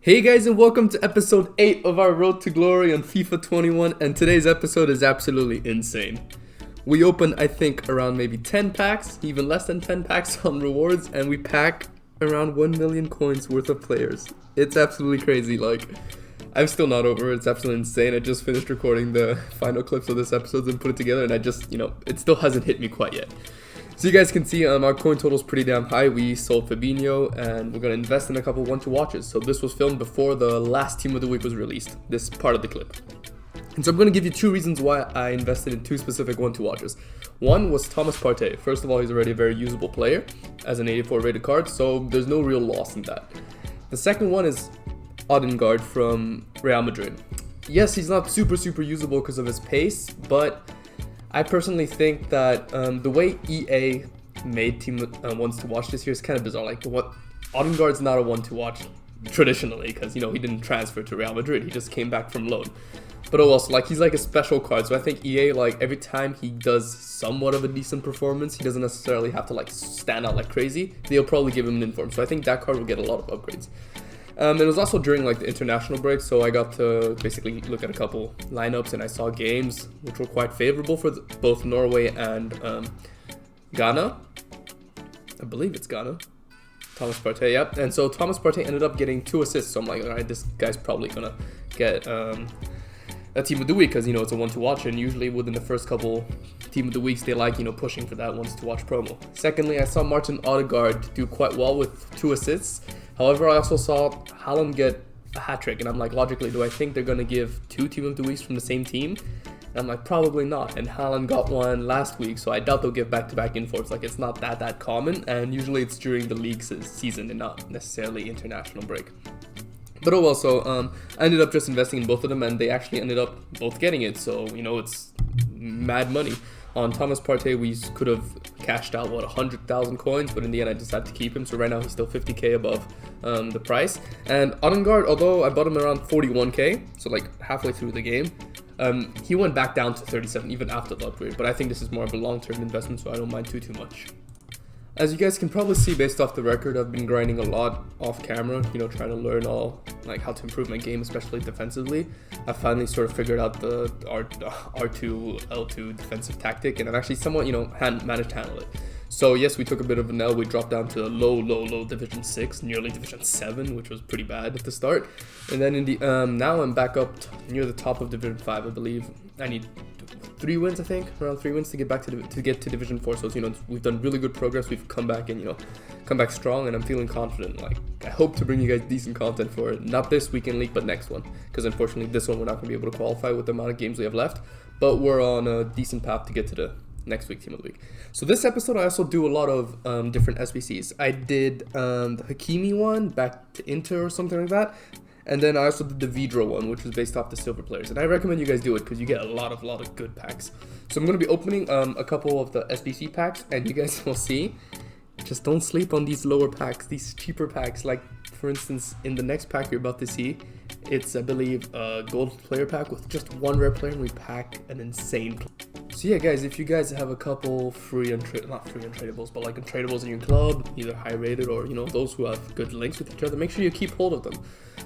Hey guys, and welcome to episode 8 of our Road to Glory on FIFA 21, and today's episode is absolutely insane. We opened, I think, around maybe 10 packs, even less than 10 packs on rewards, and we pack around 1 million coins worth of players. It's absolutely crazy. I'm still not over it. It's absolutely insane. I just finished recording the final clips of this episode and put it together, and it still hasn't hit me quite yet. So you guys can see our coin total is pretty damn high. We sold Fabinho, and we're going to invest in a couple 1-2 watches. So this was filmed before the last team of the week was released, this part of the clip. And so I'm going to give you 2 reasons why I invested in 2 specific 1-2 watches. One was Thomas Partey. First of all, he's already a very usable player as an 84 rated card, so there's no real loss in that. The second one is Odegaard from Real Madrid. Yes, he's not super usable because of his pace, but I personally think that the way EA made team ones to watch this year is kind of bizarre. Odegaard's not a 1-2 watch traditionally because he didn't transfer to Real Madrid. He just came back from loan. But he's like a special card. So I think EA, every time he does somewhat of a decent performance, he doesn't necessarily have to stand out like crazy. They'll probably give him an inform. So I think that card will get a lot of upgrades. It was also during the international break, so I got to basically look at a couple lineups, and I saw games which were quite favorable for both Norway and Ghana. I believe it's Ghana. Thomas Partey, yep. And so Thomas Partey ended up getting 2 assists, so I'm like, alright, this guy's probably gonna get a team of the week because it's a 1-2 watch, and usually within the first couple team of the weeks they pushing for that 1-2 watch promo. Secondly, I saw Martin Odegaard do quite well with 2 assists. However, I also saw Haaland get a hat-trick, and I'm like, logically, do I think they're going to give 2 team of the weeks from the same team? And I'm like, probably not. And Haaland got one last week, so I doubt they'll give back-to-back informs. It's not that common, and usually it's during the league season and not necessarily international break. But I ended up just investing in both of them, and they actually ended up both getting it, so, it's mad money. On Thomas Partey, we could have cashed out, 100,000 coins, but in the end, I decided to keep him. So right now, he's still 50k above the price. And Odegaard, although I bought him around 41k, so halfway through the game, he went back down to 37 even after the upgrade. But I think this is more of a long-term investment, so I don't mind too much. As you guys can probably see based off the record, I've been grinding a lot off camera, trying to learn how to improve my game, especially defensively. I finally sort of figured out the R2, L2 defensive tactic, and I've actually somewhat, managed to handle it. So yes, we took a bit of an L. We dropped down to low Division 6, nearly Division 7, which was pretty bad at the start. And then in the now I'm back up near the top of Division 5, I believe. I need 3 wins, I think, around 3 wins to get back to get to Division 4. So we've done really good progress. We've come back and come back strong, and I'm feeling confident. I hope to bring you guys decent content for it. Not this weekend league, but next one, because unfortunately this one we're not going to be able to qualify with the amount of games we have left. But we're on a decent path to get to the next week team of the week. So this episode I also do a lot of different SBCs. I did the Hakimi one back to Inter or something like that. And then I also did the Vidra one, which was based off the silver players. And I recommend you guys do it because you get a lot of good packs. So I'm going to be opening a couple of the SBC packs, and you guys will see. Just don't sleep on these lower packs, these cheaper packs. For instance, in the next pack you're about to see, it's, I believe, a gold player pack with just 1 rare player, and we pack an insane player. So yeah, guys, if you guys have a couple not free untradables, but untradables in your club, either high rated or those who have good links with each other, make sure you keep hold of them.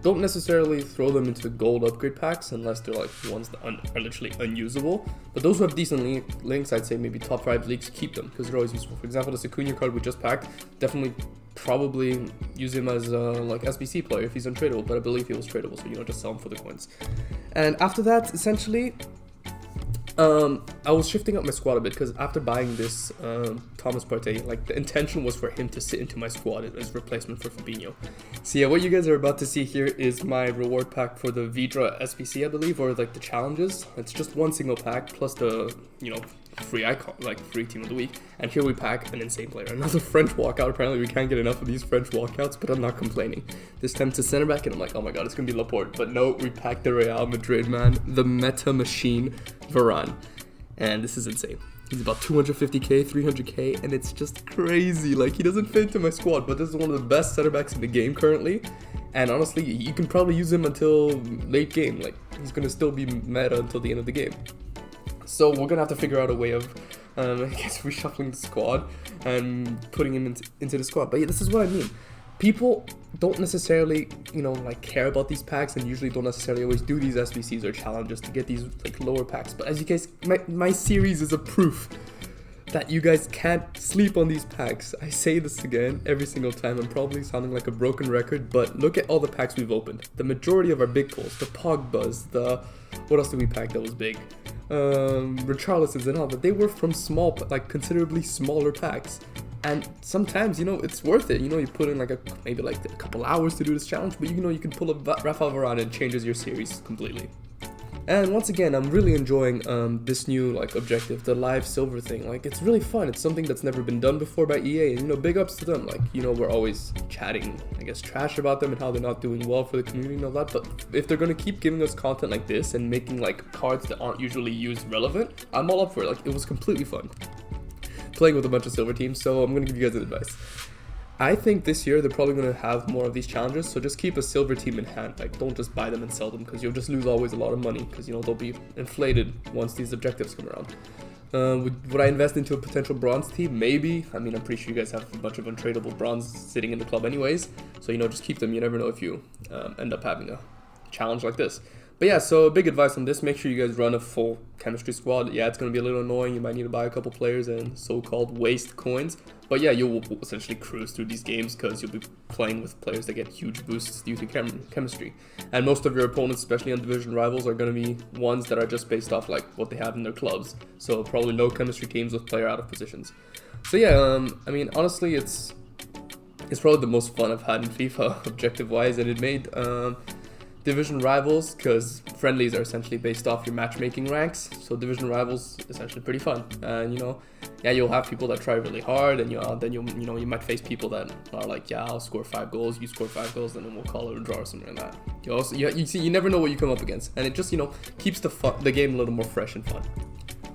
Don't necessarily throw them into gold upgrade packs unless they're ones that are literally unusable. But those who have decent links, I'd say maybe top 5 leagues, keep them because they're always useful. For example, the Acuna card we just packed, definitely probably use him as a SBC player if he's untradeable, but I believe he was tradable, so just sell him for the coins. And after that, essentially, I was shifting up my squad a bit because after buying this Thomas Partey, the intention was for him to sit into my squad as replacement for Fabinho. So yeah, what you guys are about to see here is my reward pack for the Vidra SBC, I believe, or the challenges. It's just 1 single pack plus the free icon, free team of the week. And here we pack an insane player, another French walkout. Apparently we can't get enough of these French walkouts, but I'm not complaining. This time to center back, and I'm like, oh my god, it's gonna be Laporte. But no, we packed the Real Madrid man, the meta machine Varane, and this is insane. He's about 250k, 300k, and it's just crazy. He doesn't fit into my squad, but this is one of the best center backs in the game currently. And honestly, you can probably use him until late game. He's gonna still be meta until the end of the game. So we're gonna have to figure out a way of, reshuffling the squad and putting him into the squad. But yeah, this is what I mean. people don't necessarily, like care about these packs, and usually don't necessarily always do these SBCs or challenges to get these like lower packs. But as you guys, my series is a proof that you guys can't sleep on these packs. I say this again every single time. I'm probably sounding like a broken record, but look at all the packs we've opened. The majority of our big pulls, the Pogbas, what else did we pack that was big? Richarlisons and all, but they were from small, like considerably smaller packs. And sometimes, it's worth it. You put in maybe a couple hours to do this challenge, but you can pull a Rafael Varane and it changes your series completely. And once again, I'm really enjoying this new objective, the live silver thing. It's really fun. It's something that's never been done before by EA, and big ups to them. We're always chatting, trash about them and how they're not doing well for the community and all that. But if they're gonna keep giving us content like this and making cards that aren't usually used relevant, I'm all up for it. It was completely fun playing with a bunch of silver teams. So I'm gonna give you guys an advice. I think this year they're probably going to have more of these challenges, so just keep a silver team in hand. Don't just buy them and sell them, because you'll just lose always a lot of money, because they'll be inflated once these objectives come around. Would I invest into a potential bronze team? Maybe. I'm pretty sure you guys have a bunch of untradeable bronze sitting in the club anyways, so just keep them. You never know if you end up having a challenge like this. But yeah, so big advice on this: make sure you guys run a full chemistry squad. Yeah, it's going to be a little annoying. You might need to buy a couple players and so-called waste coins. But yeah, you'll essentially cruise through these games because you'll be playing with players that get huge boosts due to chemistry. And most of your opponents, especially on division rivals, are going to be ones that are just based off what they have in their clubs. So probably low chemistry teams with player out of positions. So yeah, honestly, it's probably the most fun I've had in FIFA objective-wise, and it made division rivals, because friendlies are essentially based off your matchmaking ranks, so division rivals essentially pretty fun. And yeah, you'll have people that try really hard, and then you might face people that are yeah, I'll score 5 goals, you score 5 goals, and then we'll call it a draw or something like that. You never know what you come up against, and it just keeps the game a little more fresh and fun.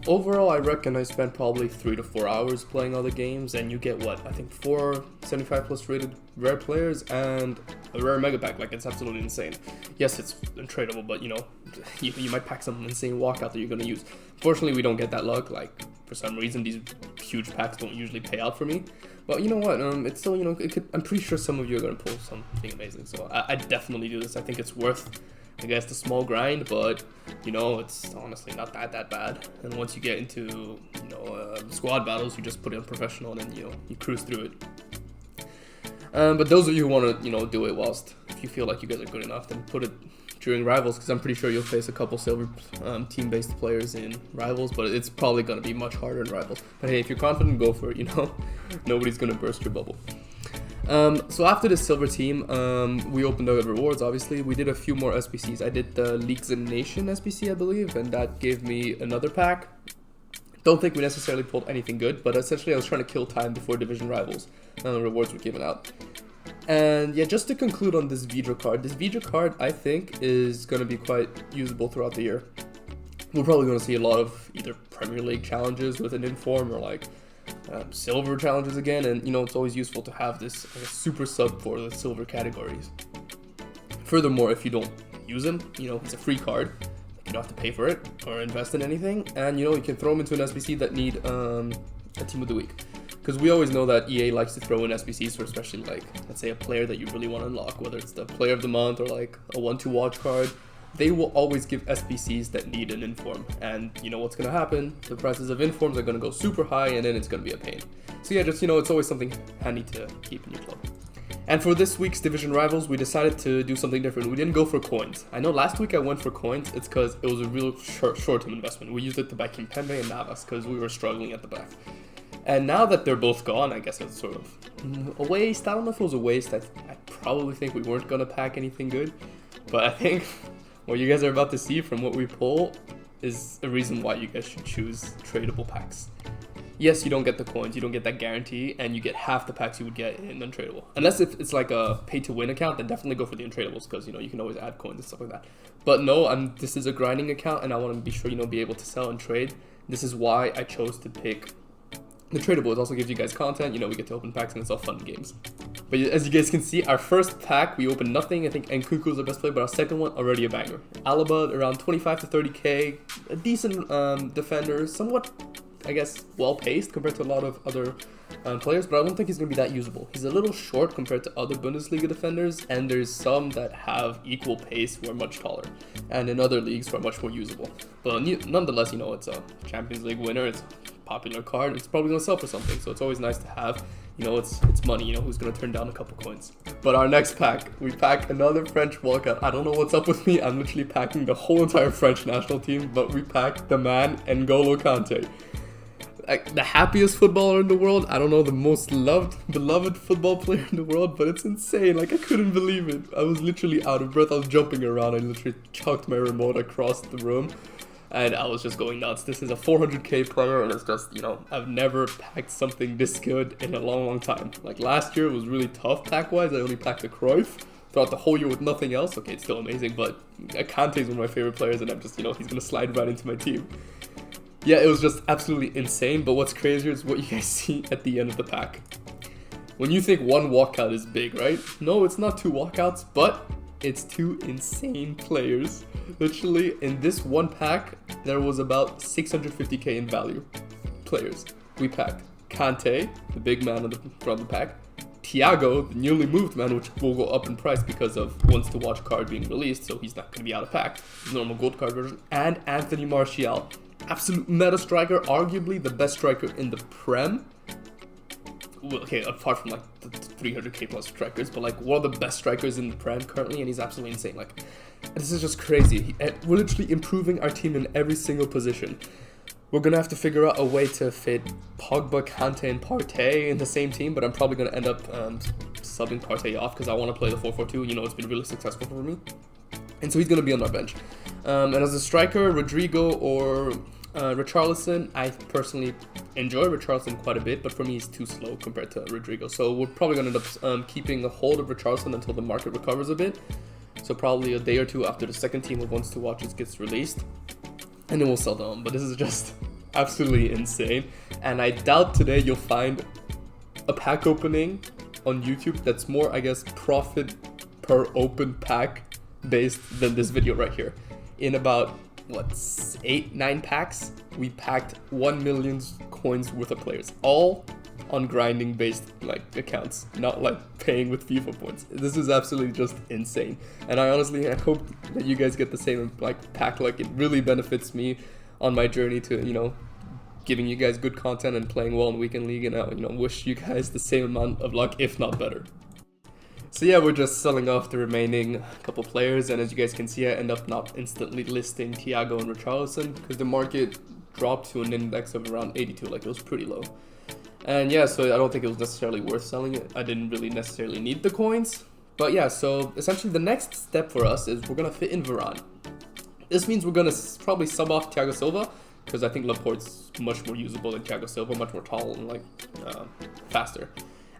Overall, I reckon I spent probably 3 to 4 hours playing all the games, and you get I think 4 75 plus rated rare players and a rare mega pack. It's absolutely insane. Yes, it's untradeable, but you might pack some insane walkout that you're gonna use. Fortunately, we don't get that luck. For some reason, these huge packs don't usually pay out for me. But you know what? It's still I'm pretty sure some of you are gonna pull something amazing. So I definitely do this. I think it's worth, I guess, the small grind, but it's honestly not that bad. And once you get into squad battles, you just put it on professional, and then you cruise through it. But those of you who want to do it whilst, if you feel like you guys are good enough, then put it during rivals, because I'm pretty sure you'll face a couple silver team-based players in rivals, but it's probably going to be much harder in rivals. But hey, if you're confident, go for it. Nobody's going to burst your bubble. So after the silver team, we opened the rewards. Obviously, we did a few more SBCs. I did the Leagues and Nation SBC, I believe, and that gave me another pack. Don't think we necessarily pulled anything good, but essentially I was trying to kill time before division rivals, and the rewards were given out. And yeah, just to conclude on this Vidra card, I think is going to be quite usable throughout the year. We're probably going to see a lot of either Premier League challenges with an inform, or silver challenges again, and it's always useful to have this super sub for the silver categories. Furthermore, if you don't use them, it's a free card. You don't have to pay for it or invest in anything, and you can throw them into an SBC that need a team of the week, because we always know that EA likes to throw in SBCs for especially let's say a player that you really want to unlock, whether it's the player of the month or a 1-2 watch card. They will always give SBCs that need an inform, and what's going to happen, the prices of informs are going to go super high, and then it's going to be a pain. So yeah, just it's always something handy to keep in your club. And for this week's division rivals, we decided to do something different. We didn't go for coins. I know last week I went for coins. It's because it was a real short-term investment. We used it to buy Kimpembe and Navas because we were struggling at the back. And now that they're both gone, I guess it's sort of a waste. I don't know if it was a waste. I probably think we weren't going to pack anything good. But I think what you guys are about to see from what we pull is a reason why you guys should choose tradable packs. Yes, you don't get the coins, you don't get that guarantee, and you get half the packs you would get in untradable. Unless if it's a pay-to-win account, then definitely go for the untradables, because you can always add coins and stuff like that. But no, this is a grinding account, and I want to be sure be able to sell and trade. This is why I chose to pick the tradable. It also gives you guys content. We get to open packs, and it's all fun games. But as you guys can see, our first pack, we opened nothing. I think Nkunku is the best player, but our second one, already a banger. Alaba, around 25 to 30k, a decent defender, somewhat I guess, well-paced compared to a lot of other players, but I don't think he's going to be that usable. He's a little short compared to other Bundesliga defenders, and there's some that have equal pace who are much taller, and in other leagues who are much more usable. But nonetheless, you know, it's a Champions League winner, it's a popular card, it's probably going to sell for something, so it's always nice to have. You know, it's money, you know, who's going to turn down a couple coins. But our next pack, we pack another French walkout. I don't know what's up with me, I'm literally packing the whole entire French national team, but we packed the man, N'Golo Kante. Like, the happiest footballer in the world. I don't know, the most beloved football player in the world, but it's insane. Like, I couldn't believe it. I was literally out of breath. I was jumping around. I literally chucked my remote across the room, and I was just going nuts. This is a 400k player, and it's just, you know, I've never packed something this good in a long time. Like, last year was really tough pack-wise. I only packed the Cruyff throughout the whole year with nothing else. Okay, it's still amazing, but Kante is one of my favorite players, and I'm just, you know, he's going to slide right into my team. Yeah, it was just absolutely insane, but what's crazier is what you guys see at the end of the pack. When you think one walkout is big, right? No, it's not 2 walkouts, but it's 2 insane players. Literally, in this one pack, there was about 650k in value players. We packed Kante, the big man on the front of the pack, Thiago, the newly moved man, which will go up in price because of Wants to Watch card being released, so he's not going to be out of pack, normal gold card version, and Anthony Martial. Absolute meta striker, arguably the best striker in the Prem. Well, okay, apart from like the 300k plus strikers, but like one of the best strikers in the Prem currently, and he's absolutely insane. Like, this is just crazy. We're literally improving our team in every single position. We're gonna have to figure out a way to fit Pogba, Kante, and Partey in the same team, but I'm probably gonna end up subbing Partey off because I want to play the 4-4-2. You know, it's been really successful for me, and so he's gonna be on our bench. And as a striker, Rodrigo or Richarlison, I personally enjoy Richarlison quite a bit, but for me he's too slow compared to Rodrigo. So we're probably going to end up keeping a hold of Richarlison until the market recovers a bit. So probably a day or two after the second team of Wants to Watch gets released. And then we'll sell them. But this is just absolutely insane. And I doubt today you'll find a pack opening on YouTube that's more, I guess, profit per open pack based than this video right here. In about 8-9 packs, we packed 1 million coins worth of players, all on grinding based like accounts, not like paying with FIFA points. This is absolutely just insane, and I hope that you guys get the same like pack. Like, it really benefits me on my journey to, you know, giving you guys good content and playing well in weekend league, and I, you know, wish you guys the same amount of luck, if not better. So yeah, we're just selling off the remaining couple players, and as you guys can see, I end up not instantly listing Thiago and Richarlison because the market dropped to an index of around 82, like it was pretty low. And yeah, so I don't think it was necessarily worth selling it. I didn't really necessarily need the coins. But yeah, so essentially the next step for us is we're going to fit in Varane. This means we're going to probably sub off Thiago Silva because I think Laporte's much more usable than Thiago Silva, much more tall and like faster.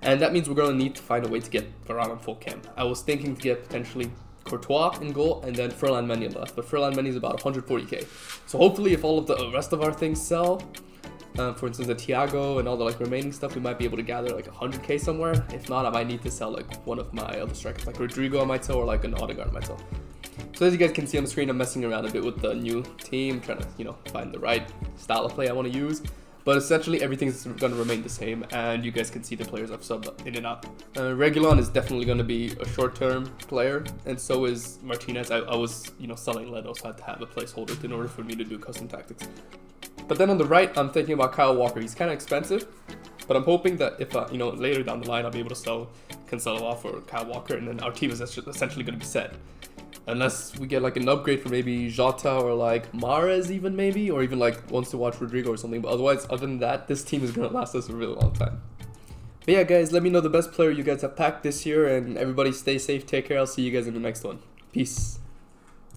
And that means we're going to need to find a way to get Varane on full cam. I was thinking to get potentially Courtois in goal and then Ferland Mendy left, but Ferland Mendy is about 140k. So hopefully if all of the rest of our things sell, for instance the Thiago and all the like remaining stuff, we might be able to gather like 100k somewhere. If not, I might need to sell like one of my other strikers, like Rodrigo I might sell, or like an Odegaard I might sell. So as you guys can see on the screen, I'm messing around a bit with the new team, trying to, you know, find the right style of play I want to use. But essentially everything's going to remain the same, and you guys can see the players I've subbed in and out. Reguilon is definitely going to be a short-term player, and so is Martinez. I was, you know, selling Leno, so I had to have a placeholder in order for me to do custom tactics. But then on the right, I'm thinking about Kyle Walker. He's kind of expensive, but I'm hoping that if, you know, later down the line I'll be able to sell Cancelo off or Kyle Walker, and then our team is essentially going to be set. Unless we get like an upgrade for maybe Jota or like Mahrez even maybe, or even like Wants to Watch Rodrigo or something. But otherwise, other than that, this team is going to last us a really long time. But yeah, guys, let me know the best player you guys have packed this year, and everybody stay safe, take care. I'll see you guys in the next one. Peace.